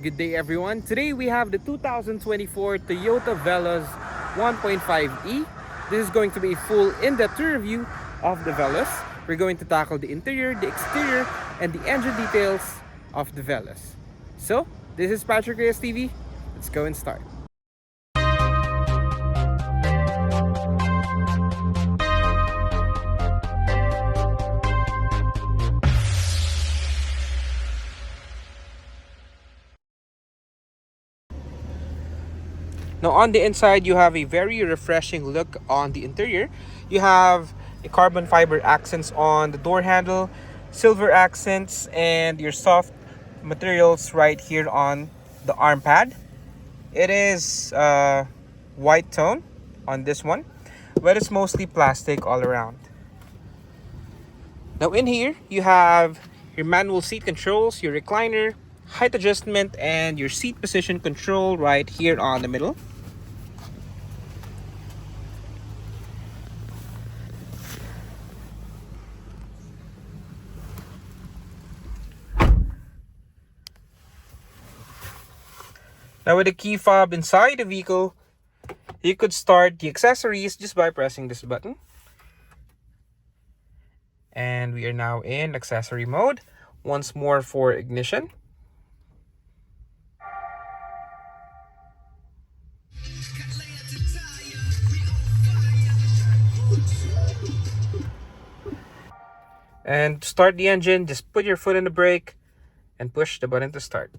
Good day everyone. Today we have the 2024 Toyota Veloz 1.5e. This is going to be a full in-depth review of the Veloz. We're going to tackle the interior, the exterior, and the engine details of the Veloz. So, this is PatrickReyesTV. Let's go and start. Now on the inside, you have a very refreshing look on the interior. You have a carbon fiber accents on the door handle, silver accents, and your soft materials right here on the arm pad. It is white tone on this one, but it's mostly plastic all around. Now in here, you have your manual seat controls, your recliner, height adjustment, and your seat position control right here on the middle. Now with the key fob inside the vehicle, you could start the accessories just by pressing this button. And we are now in accessory mode. Once more for ignition. And to start the engine, just put your foot in the brake and push the button to start.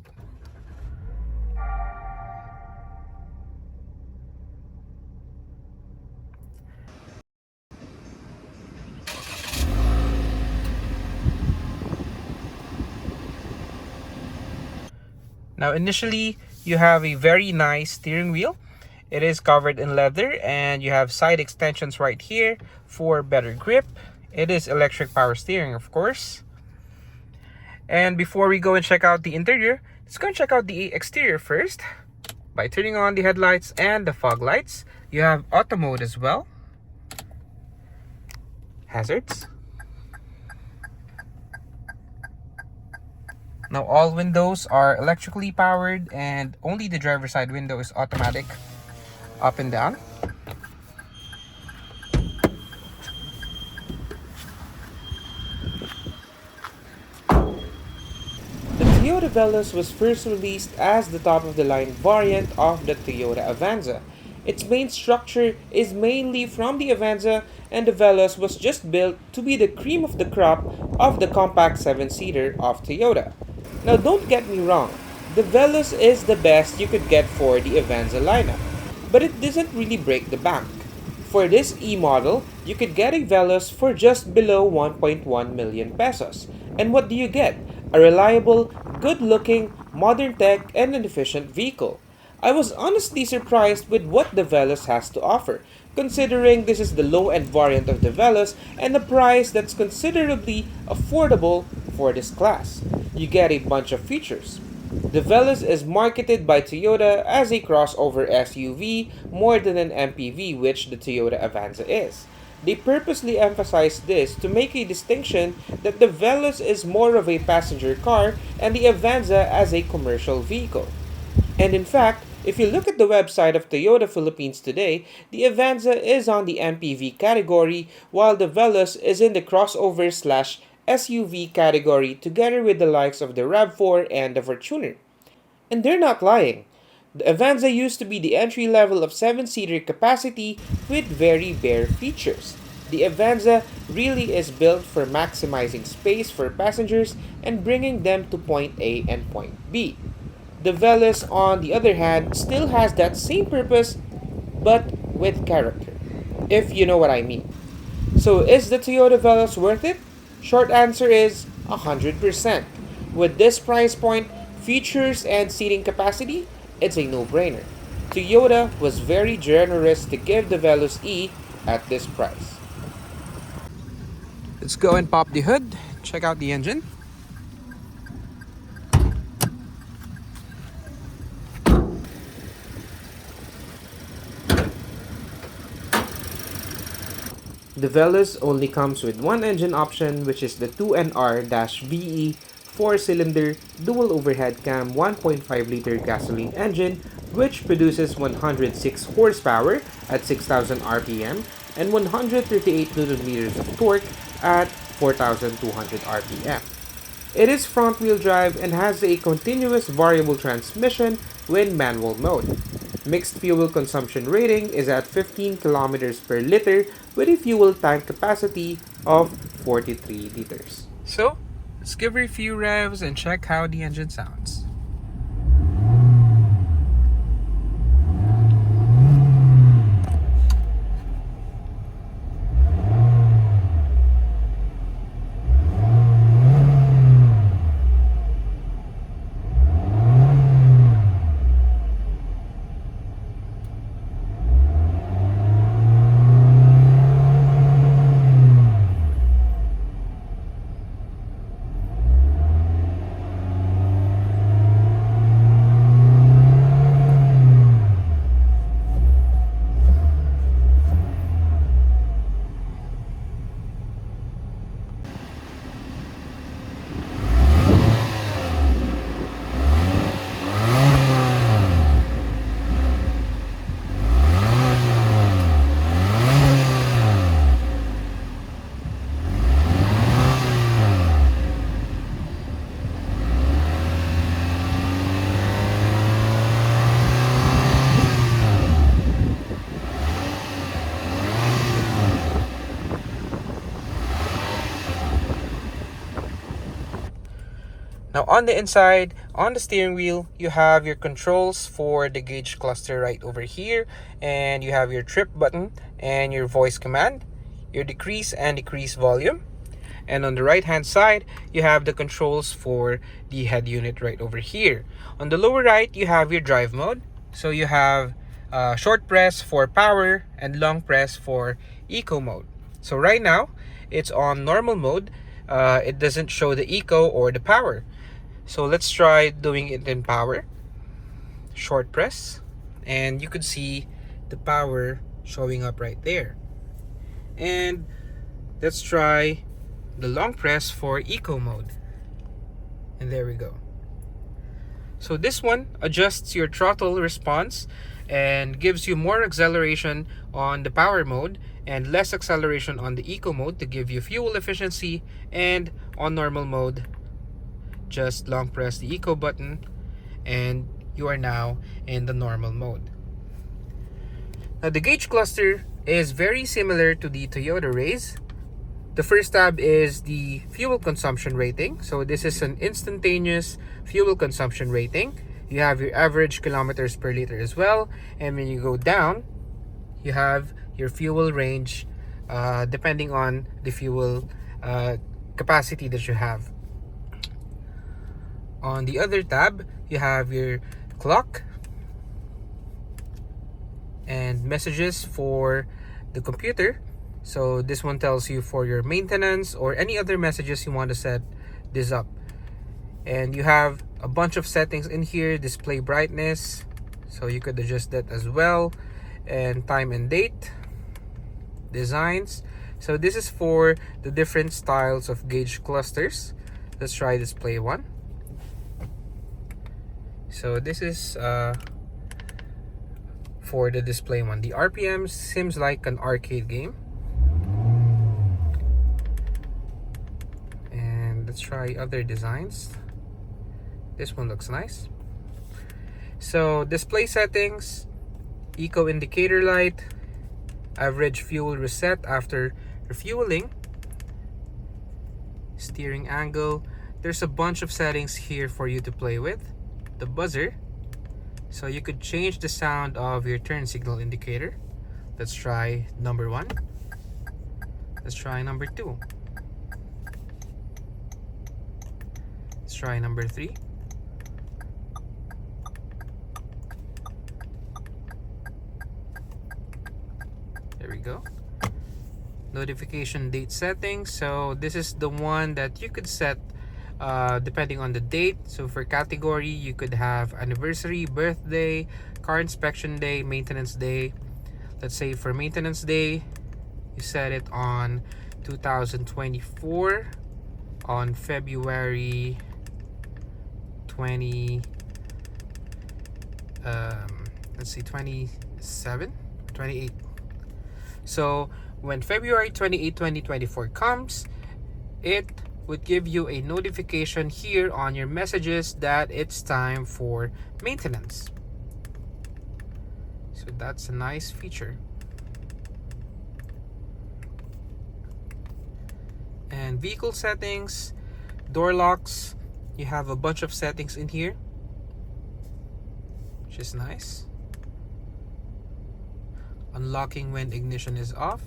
Now initially, you have a very nice steering wheel. It is covered in leather and you have side extensions right here for better grip. It is electric power steering, of course. And before we go and check out the interior, let's go and check out the exterior first. By turning on the headlights and the fog lights, you have auto mode as well. Hazards. Now all windows are electrically powered and only the driver's side window is automatic up and down. The Toyota Veloz was first released as the top-of-the-line variant of the Toyota Avanza. Its main structure is mainly from the Avanza, and the Veloz was just built to be the cream of the crop of the compact 7-seater of Toyota. Now don't get me wrong, the Veloz is the best you could get for the Avanza lineup, but it doesn't really break the bank. For this E-model, you could get a Veloz for just below 1.1 million pesos. And what do you get? A reliable, good-looking, modern tech, and an efficient vehicle. I was honestly surprised with what the Veloz has to offer, considering this is the low-end variant of the Veloz and a price that's considerably affordable for this class. You get a bunch of features. The Veloz is marketed by Toyota as a crossover SUV more than an MPV, which the Toyota Avanza is. They purposely emphasize this to make a distinction that the Veloz is more of a passenger car and the Avanza as a commercial vehicle. And in fact, if you look at the website of Toyota Philippines today, the Avanza is on the MPV category while the Veloz is in the crossover/SUV category together with the likes of the RAV4 and the Fortuner. And they're not lying. The Avanza used to be the entry level of 7-seater capacity with very bare features. The Avanza really is built for maximizing space for passengers and bringing them to point A and point B. The Veloz, on the other hand, still has that same purpose, but with character, if you know what I mean. So is the Toyota Veloz worth it? Short answer is 100%. With this price point, features, and seating capacity, it's a no-brainer. Toyota was very generous to give the Veloz E at this price. Let's go and pop the hood, check out the engine. The Veloz only comes with one engine option, which is the 2NR-VE 4-cylinder dual overhead cam 1.5-liter gasoline engine which produces 106 horsepower at 6,000 RPM and 138 Nm of torque at 4,200 RPM. It is front-wheel drive and has a continuous variable transmission when manual mode. Mixed fuel consumption rating is at 15 kilometers per liter with a fuel tank capacity of 43 liters. So, let's give her a few revs and check how the engine sounds. Now on the inside, on the steering wheel, you have your controls for the gauge cluster right over here, and you have your trip button and your voice command, your decrease and decrease volume. And on the right hand side, you have the controls for the head unit right over here. On the lower right, you have your drive mode. So you have short press for power and long press for eco mode. So right now, it's on normal mode. It doesn't show the eco or the power. So let's try doing it in power. Short press, and you could see the power showing up right there. And let's try the long press for eco mode. And there we go. So this one adjusts your throttle response and gives you more acceleration on the power mode and less acceleration on the eco mode to give you fuel efficiency, and on normal mode just long press the eco button and you are now in the normal mode. Now the gauge cluster is very similar to the Toyota Rays. The first tab is the fuel consumption rating. So this is an instantaneous fuel consumption rating. You have your average kilometers per liter as well, and when you go down you have your fuel range depending on the fuel capacity that you have. On the other tab, you have your clock and messages for the computer. So this one tells you for your maintenance or any other messages you want to set this up. And you have a bunch of settings in here. Display brightness, so you could adjust that as well, and time and date, designs. So this is for the different styles of gauge clusters. Let's try display one. So this is for the display one. The RPM seems like an arcade game. And let's try other designs. This one looks nice. So display settings, eco indicator light, average fuel reset after refueling, steering angle. There's a bunch of settings here for you to play with. The buzzer, so you could change the sound of your turn signal indicator. Let's try number 1. Let's try number 2. Let's try number 3. There we go. Notification date settings. So this is the one that you could set depending on the date. So for category, you could have anniversary, birthday, car inspection day, maintenance day. Let's say for maintenance day, you set it on 2024 on February let's see, 27, 28. So when February 28, 2024 comes, it would give you a notification here on your messages that it's time for maintenance. So that's a nice feature. And vehicle settings, door locks, you have a bunch of settings in here, which is nice. Unlocking when ignition is off,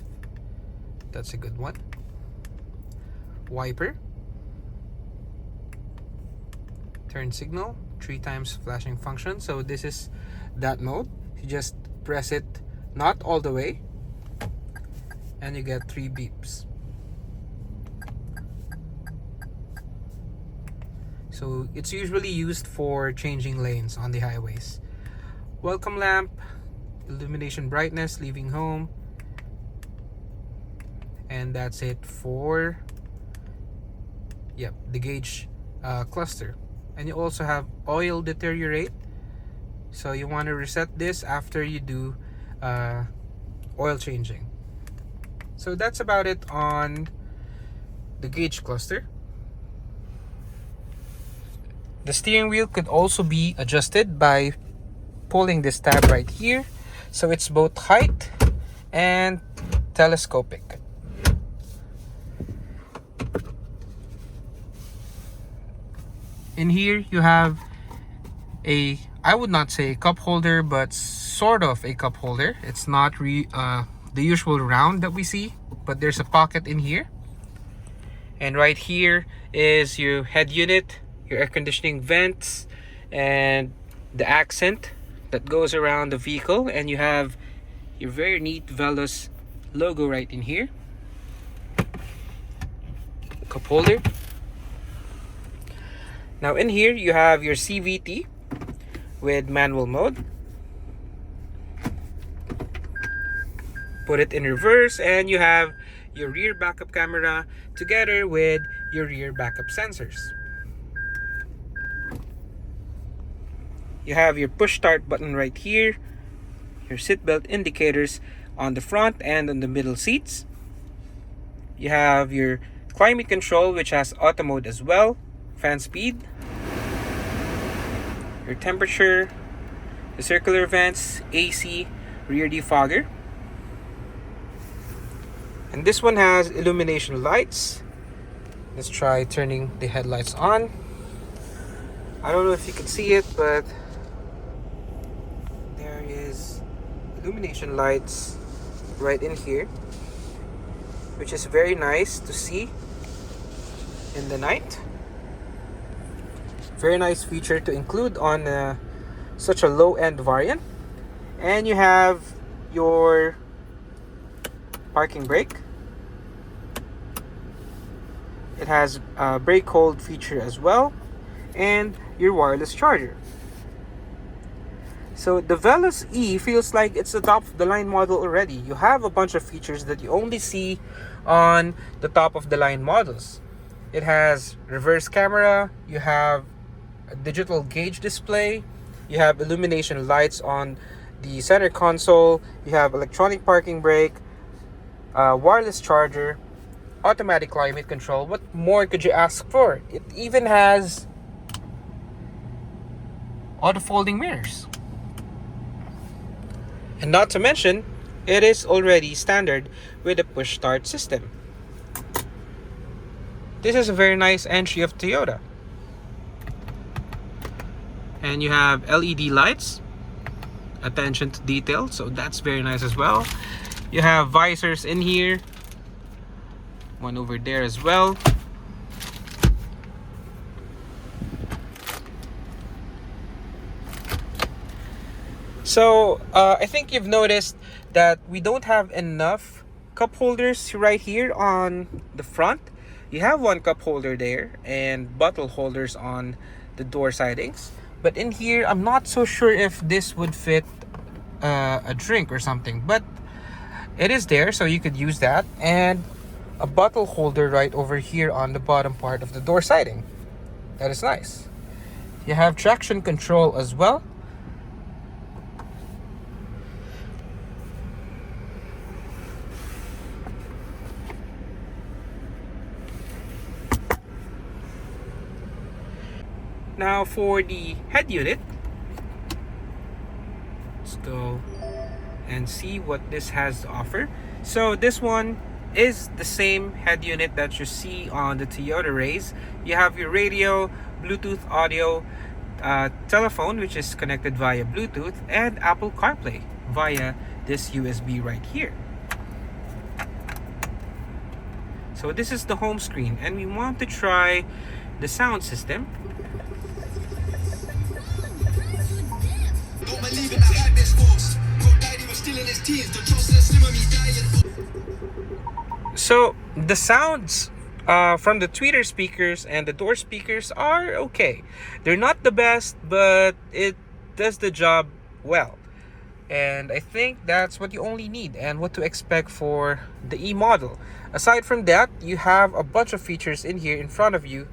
that's a good one. Wiper, turn signal, 3 times flashing function. So this is that mode. You just press it not all the way and you get 3 beeps. So it's usually used for changing lanes on the highways. Welcome lamp, illumination brightness, leaving home. And that's it for the gauge cluster. And you also have oil deteriorate. So you want to reset this after you do oil changing. So that's about it on the gauge cluster. The steering wheel could also be adjusted by pulling this tab right here. So it's both height and telescopic. In here you have I would not say a cup holder, but sort of a cup holder. It's not the usual round that we see, but there's a pocket in here. And right here is your head unit, your air conditioning vents, and the accent that goes around the vehicle. And you have your very neat Veloz logo right in here. Cup holder. Now in here you have your CVT with manual mode. Put it in reverse and you have your rear backup camera together with your rear backup sensors. You have your push start button right here, your seatbelt indicators on the front and on the middle seats. You have your climate control, which has auto mode as well, fan speed, your temperature, the circular vents, AC, rear defogger. And this one has illumination lights. Let's try turning the headlights on. I don't know if you can see it, but there is illumination lights right in here, which is very nice to see in the night. Very nice feature to include on such a low-end variant. And you have your parking brake. It has a brake hold feature as well, and your wireless charger. So the Veloz E feels like it's the top of the line model already. You have a bunch of features that you only see on the top of the line models. It has reverse camera, you have a digital gauge display, you have illumination lights on the center console, you have electronic parking brake, wireless charger, automatic climate control. What more could you ask for? It even has auto folding mirrors. And not to mention, it is already standard with a push start system. This is a very nice entry of Toyota. And you have LED lights, attention to detail, so that's very nice as well. You have visors in here, one over there as well. So I think you've noticed that we don't have enough cup holders right here on the front. You have one cup holder there and bottle holders on the door sidings, but in here I'm not so sure if this would fit a drink or something, but it is there, so you could use that. And a bottle holder right over here on the bottom part of the door siding. That is nice. You have traction control as well. Now for the head unit, let's go and see what this has to offer. So this one is the same head unit that you see on the Toyota Rays. You have your radio, Bluetooth audio, telephone, which is connected via Bluetooth, and Apple CarPlay via this USB right here. So this is the home screen, and we want to try the sound system. So the sounds from the tweeter speakers and the door speakers are okay. They're not the best, but it does the job well. And I think that's what you only need and what to expect for the E model. Aside from that, you have a bunch of features in here in front of you,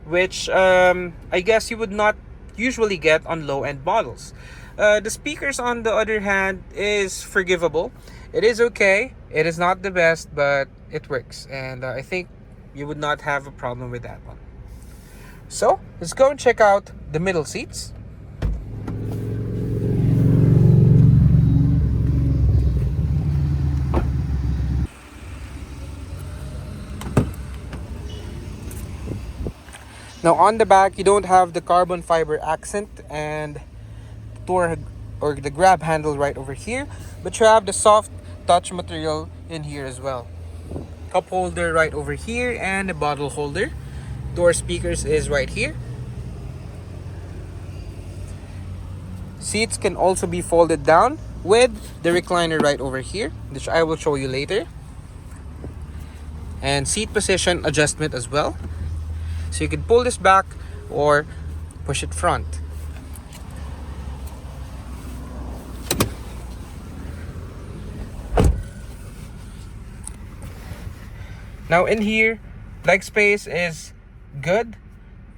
which I guess you would not usually get on low-end models. The speakers, on the other hand, is forgivable. It is okay. It is not the best, but it works. And I think you would not have a problem with that one. So let's go and check out the middle seats. Now on the back, you don't have the carbon fiber accent and door or the grab handle right over here, but you have the soft touch material in here as well. Cup holder right over here and a bottle holder. Door speakers is right here. Seats can also be folded down with the recliner right over here, which I will show you later. And seat position adjustment as well. So you can pull this back or push it front. Now in here, leg space is good,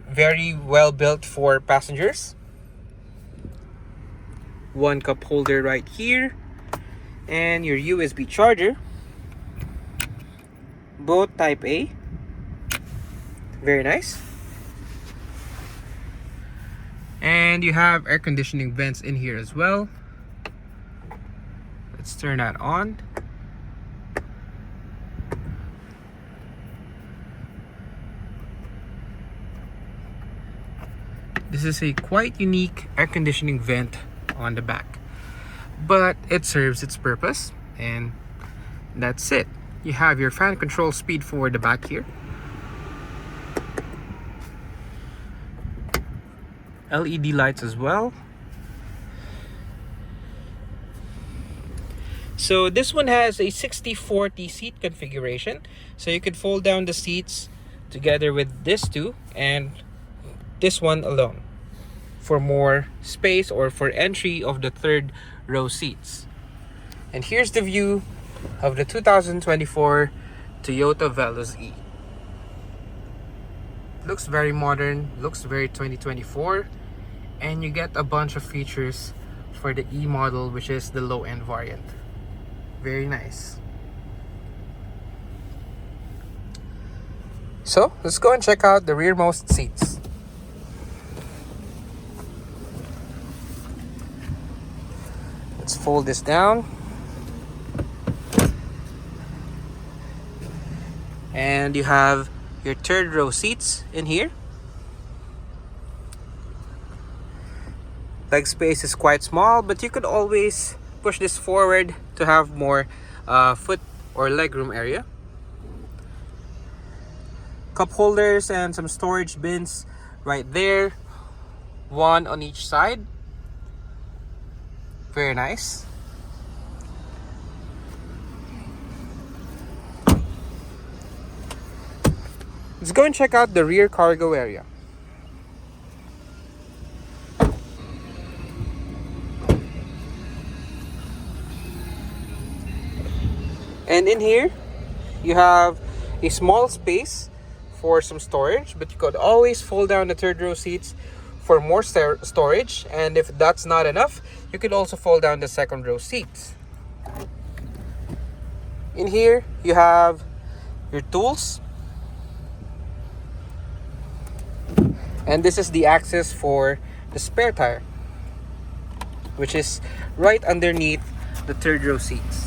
very well built for passengers. One cup holder right here, and your USB charger, both type A. Very nice. And you have air conditioning vents in here as well. Let's turn that on. This is a quite unique air conditioning vent on the back, but it serves its purpose, and that's it. You have your fan control speed for the back here. LED lights as well. So this one has a 60-40 seat configuration, so you could fold down the seats together with this two and this one alone for more space or for entry of the third row seats. And here's the view of the 2024 Toyota Veloz E. Looks very modern, looks very 2024, and you get a bunch of features for the E model, which is the low-end variant. Very nice. So let's go and check out the rearmost seats. Let's fold this down. And you have your third row seats in here. Leg space is quite small, but you could always push this forward to have more foot or legroom area. Cup holders and some storage bins right there, one on each side. Very nice. Let's go and check out the rear cargo area. And in here, you have a small space for some storage, but you could always fold down the third row seats for more storage, and if that's not enough, you could also fold down the second row seats. In here you have your tools, and this is the access for the spare tire, which is right underneath the third row seats.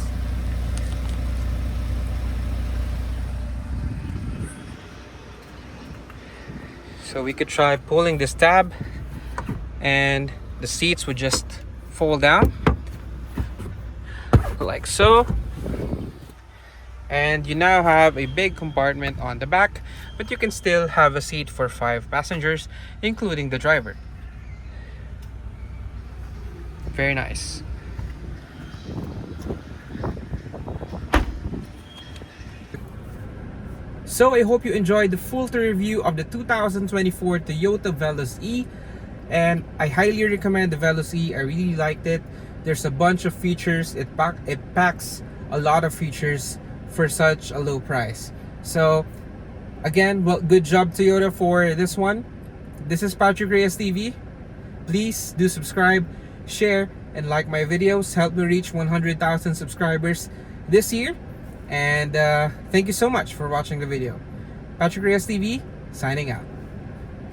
So we could try pulling this tab and the seats would just fold down like so. And you now have a big compartment on the back, but you can still have a seat for 5 passengers, including the driver. Very nice. So I hope you enjoyed the full review of the 2024 Toyota Veloz E, and I highly recommend the Veloz E. I really liked it. There's a bunch of features. It packs a lot of features for such a low price. So again, well, good job Toyota for this one. This is PatrickReyesTV. Please do subscribe, share, and like my videos. Help me reach 100,000 subscribers this year. And thank you so much for watching the video. PatrickReyesTV signing out.